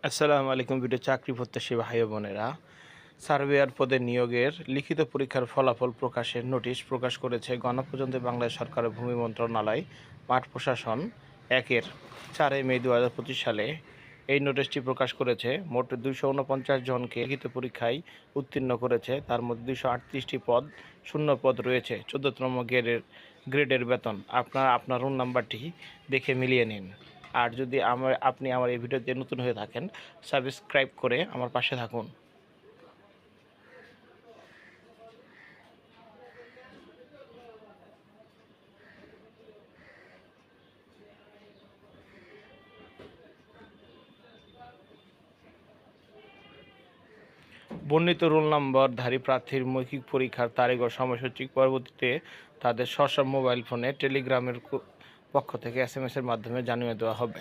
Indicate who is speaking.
Speaker 1: আসসালামু আলাইকুম ভিডিও চাকরি প্রত্যাশী ভাই ও বোনেরা। সার্ভেয়ার পদে নিয়োগের লিখিত পরীক্ষার ফলাফল প্রকাশের নোটিশ প্রকাশ করেছে গণপ্রজাতন্ত্রী বাংলাদেশ সরকারের ভূমি মন্ত্রণালয় মাঠ প্রশাসন 4 মে 2025 সালে এই নোটিশটি প্রকাশ করেছে। মোট 249 জনকে লিখিত পরীক্ষায় উত্তীর্ণ করেছে। তার মধ্যে 238টি পদ শূন্য পদ রয়েছে। 14তম গ্রেডের বেতন। আপনার রোল নাম্বারটি দেখে মিলিয়ে নিন। আর যদি আপনি আমার এই ভিডিওতে নতুন হয়ে থাকেন, সাবস্ক্রাইব করে আমার পাশে থাকুন। বর্ণিত রোল নম্বরধারী প্রার্থীর মৌখিক পরীক্ষার তারিখ ও সময়সূচি পরবর্তীতে তাদের স্ব মোবাইল ফোনে টেলিগ্রামের পক্ষ থেকে SMS এর মাধ্যমে জানিয়ে দেওয়া হবে।